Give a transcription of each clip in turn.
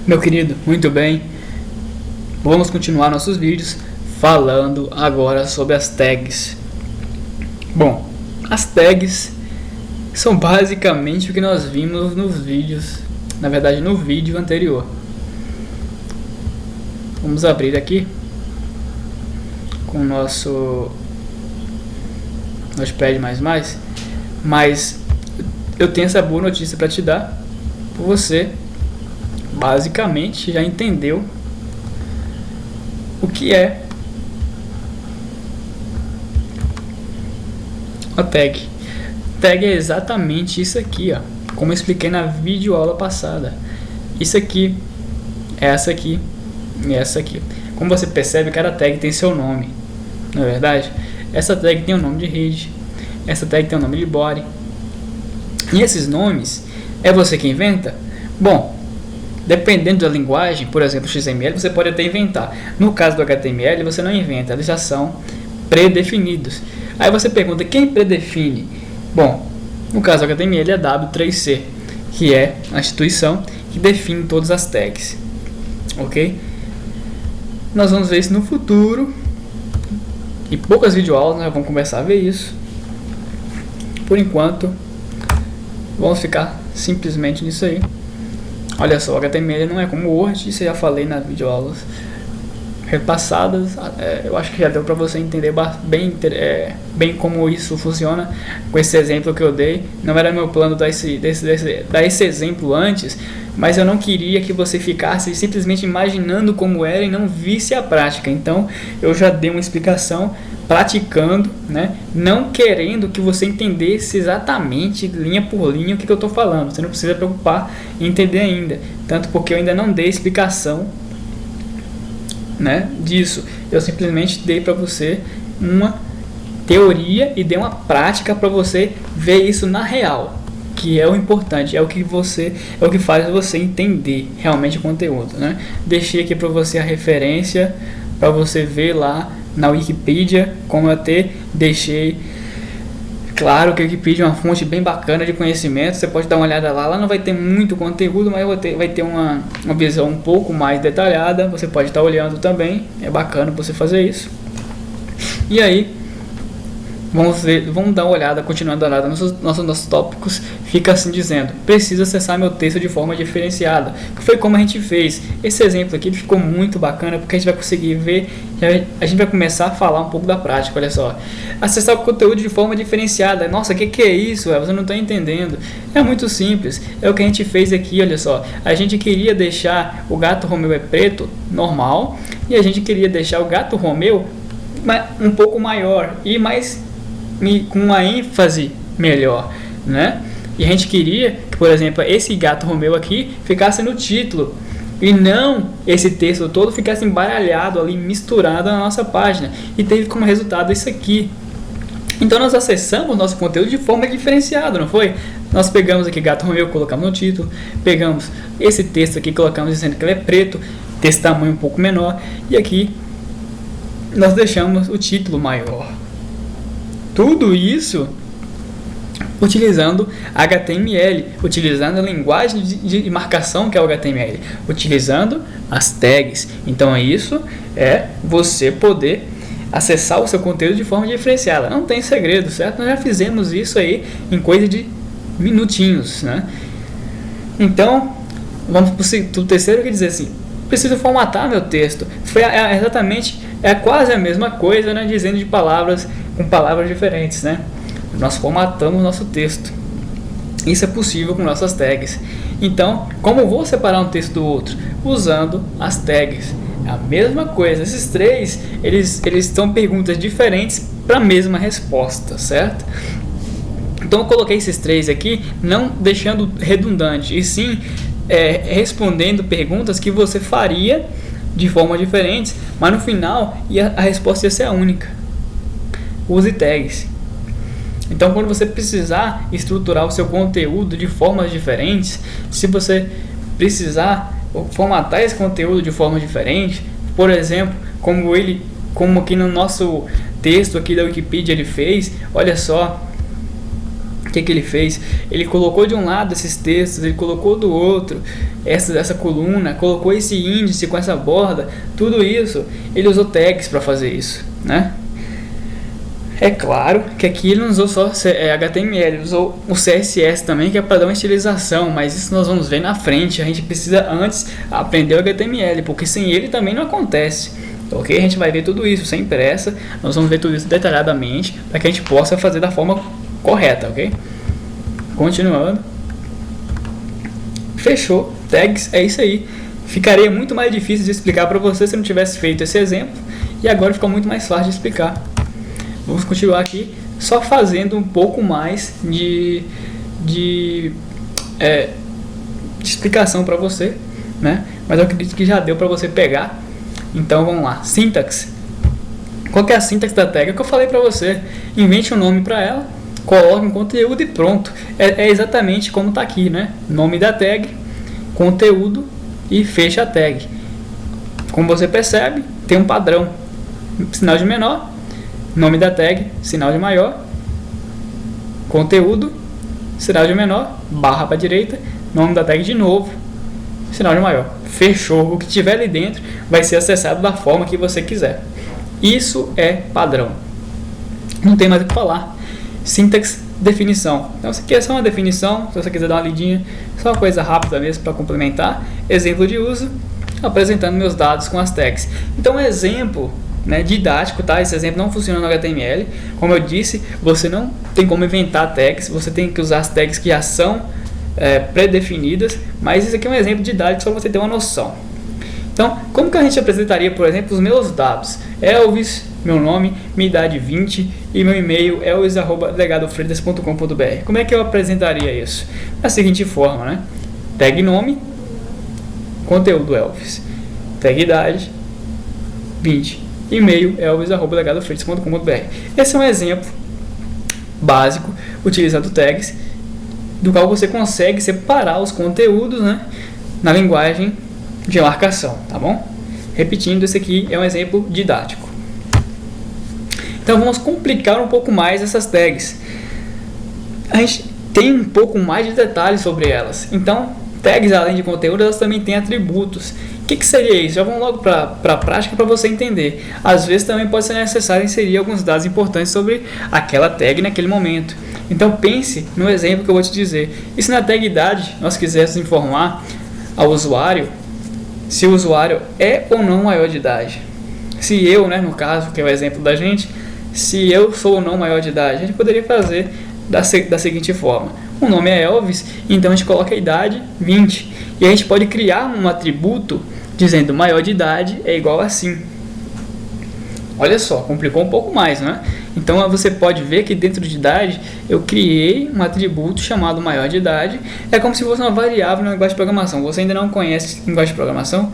Meu querido, muito bem. Vamos continuar nossos vídeos falando agora sobre as tags. Bom, as tags são basicamente o que nós vimos nos vídeos, na verdade no vídeo anterior. Vamos abrir aqui com o nosso Notepad++, mas eu tenho essa boa notícia para te dar. Você basicamente já entendeu o que é a tag. Tag é exatamente isso aqui, ó, como eu expliquei na videoaula passada. Isso aqui, essa aqui e essa aqui. Como você percebe, cada tag tem seu nome, não é verdade? Essa tag tem o nome de rede, essa tag tem o nome de body. E esses nomes, é você que inventa? Bom, dependendo da linguagem, por exemplo, XML, você pode até inventar. No caso do HTML, você não inventa, eles já são predefinidos. Aí você pergunta, quem predefine? Bom, no caso do HTML é a W3C, que é a instituição que define todas as tags. Ok? Nós vamos ver isso no futuro. Em poucas videoaulas nós vamos começar a ver isso. Por enquanto, vamos ficar simplesmente nisso aí. Olha só, o HTML não é como o Word, isso eu já falei nas videoaulas repassadas. Eu acho que já deu para você entender bem como isso funciona com esse exemplo que eu dei. Não era meu plano dar esse exemplo antes, mas eu não queria que você ficasse simplesmente imaginando como era e não visse a prática. Então eu já dei uma explicação praticando, né? Não querendo que você entendesse exatamente linha por linha o que eu estou falando. Você não precisa preocupar em entender ainda, tanto porque eu ainda não dei explicação, né, disso. Eu simplesmente dei para você uma teoria e dei uma prática para você ver isso na real, que é o importante, é o que faz você entender realmente o conteúdo, né? Deixei aqui para você a referência para você ver lá na Wikipedia, como eu até deixei claro que a Wikipedia é uma fonte bem bacana de conhecimento. Você pode dar uma olhada lá. Lá não vai ter muito conteúdo, mas vai ter uma visão um pouco mais detalhada. Você pode estar olhando também. É bacana você fazer isso. E aí, vamos dar uma olhada, continuando a olhada nos nossos tópicos. Fica assim dizendo: preciso acessar meu texto de forma diferenciada, que foi como a gente fez. Esse exemplo aqui ficou muito bacana, porque a gente vai conseguir ver, a gente vai começar a falar um pouco da prática. Olha só, acessar o conteúdo de forma diferenciada. Nossa, o que é isso? Você não está entendendo. É muito simples, é o que a gente fez aqui. Olha só, a gente queria deixar o gato Romeu é preto, normal, e a gente queria deixar o gato Romeu um pouco maior e com uma ênfase melhor, né? E a gente queria que, por exemplo, esse gato Romeu aqui ficasse no título e não esse texto todo ficasse embaralhado ali, misturado na nossa página, e teve como resultado isso aqui. Então nós acessamos nosso conteúdo de forma diferenciada, não foi? Nós pegamos aqui gato Romeu, colocamos no título, pegamos esse texto aqui, colocamos dizendo que ele é preto, desse tamanho um pouco menor, e aqui nós deixamos o título maior. Tudo isso utilizando HTML, utilizando a linguagem de marcação que é o HTML, utilizando as tags. Então isso é você poder acessar o seu conteúdo de forma diferenciada. Não tem segredo, certo? Nós já fizemos isso aí em coisa de minutinhos, né? Então vamos para o terceiro, que diz assim: preciso formatar meu texto. É quase a mesma coisa, né? Dizendo de palavras com palavras diferentes, né? Nós formatamos nosso texto. Isso é possível com nossas tags. Então, como eu vou separar um texto do outro? Usando as tags. É a mesma coisa. Esses três, eles são perguntas diferentes para a mesma resposta, certo? Então eu coloquei esses três aqui, não deixando redundante, e sim respondendo perguntas que você faria de forma diferente, mas no final a resposta ia ser a única. Use tags. Então, quando você precisar estruturar o seu conteúdo de formas diferentes, se você precisar formatar esse conteúdo de forma diferente, por exemplo, como aqui no nosso texto aqui da Wikipedia ele fez, olha só, que ele fez? Ele colocou de um lado esses textos, ele colocou do outro essa coluna, colocou esse índice com essa borda, tudo isso, ele usou tags para fazer isso, né? É claro que aqui ele não usou só HTML, ele usou o CSS também, que é para dar uma estilização, mas isso nós vamos ver na frente. A gente precisa antes aprender o HTML, porque sem ele também não acontece. Ok? A gente vai ver tudo isso sem pressa, nós vamos ver tudo isso detalhadamente, para que a gente possa fazer da forma correta, ok? Continuando. Fechou. Tags, é isso aí. Ficaria muito mais difícil de explicar para você se não tivesse feito esse exemplo, e agora fica muito mais fácil de explicar. Vamos continuar aqui só fazendo um pouco mais de explicação para você, né? Mas eu acredito que já deu para você pegar. Então vamos lá, sintaxe. Qual que é a sintaxe da tag? É o que eu falei para você. Invente um nome para ela, coloque um conteúdo e pronto. É exatamente como está aqui, né? Nome da tag, conteúdo e fecha a tag. Como você percebe, tem um padrão. Sinal de menor, nome da tag, sinal de maior, conteúdo, sinal de menor, barra para a direita, nome da tag de novo, sinal de maior. Fechou. O que tiver ali dentro vai ser acessado da forma que você quiser. Isso é padrão. Não tem mais o que falar. Sintaxe, definição. Então, isso aqui é só uma definição. Se você quiser dar uma lidinha, só uma coisa rápida mesmo para complementar. Exemplo de uso, apresentando meus dados com as tags. Então, exemplo, né, didático, tá? Esse exemplo não funciona no HTML. Como eu disse, você não tem como inventar tags. Você tem que usar as tags que já são pré-definidas, mas isso aqui é um exemplo didático só para você ter uma noção. Então, como que a gente apresentaria, por exemplo, os meus dados? Elvis, meu nome, minha idade 20 e meu e-mail elvis@degadofreitas.com.br. Como é que eu apresentaria isso? Da seguinte forma, né? Tag nome, conteúdo Elvis, tag idade 20, e-mail elvis@degadofreitas.com.br. Esse é um exemplo básico utilizando tags, do qual você consegue separar os conteúdos, né, na linguagem de marcação, tá bom? Repetindo, esse aqui é um exemplo didático. Então vamos complicar um pouco mais essas tags. A gente tem um pouco mais de detalhes sobre elas. Então, tags, além de conteúdo, elas também têm atributos. O que seria isso? Já vamos logo para a prática para você entender. Às vezes também pode ser necessário inserir alguns dados importantes sobre aquela tag naquele momento. Então pense no exemplo que eu vou te dizer. E se na tag idade nós quiséssemos informar ao usuário se o usuário é ou não maior de idade? Se eu, né, no caso, que é o exemplo da gente, se eu sou ou não maior de idade, a gente poderia fazer da seguinte forma. O nome é Elvis, então a gente coloca a idade 20. E a gente pode criar um atributo dizendo maior de idade é igual a assim. Olha só, complicou um pouco mais, né? Então você pode ver que dentro de idade eu criei um atributo chamado maior de idade. É como se fosse uma variável na linguagem de programação. Você ainda não conhece linguagem de programação,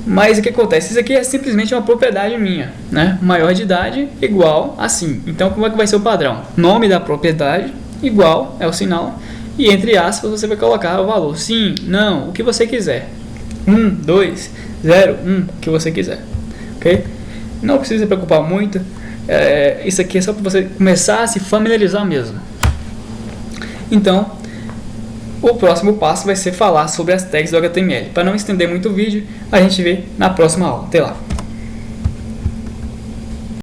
mas o que acontece? Isso aqui é simplesmente uma propriedade minha, né? Maior de idade igual assim. Então como é que vai ser o padrão? Nome da propriedade igual é o sinal e entre aspas você vai colocar o valor sim, não, o que você quiser. 1, 2, 0, 1, o que você quiser, ok? Não precisa se preocupar muito. Isso aqui é só para você começar a se familiarizar mesmo. Então, o próximo passo vai ser falar sobre as tags do HTML. Para não estender muito o vídeo, a gente vê na próxima aula. Até lá!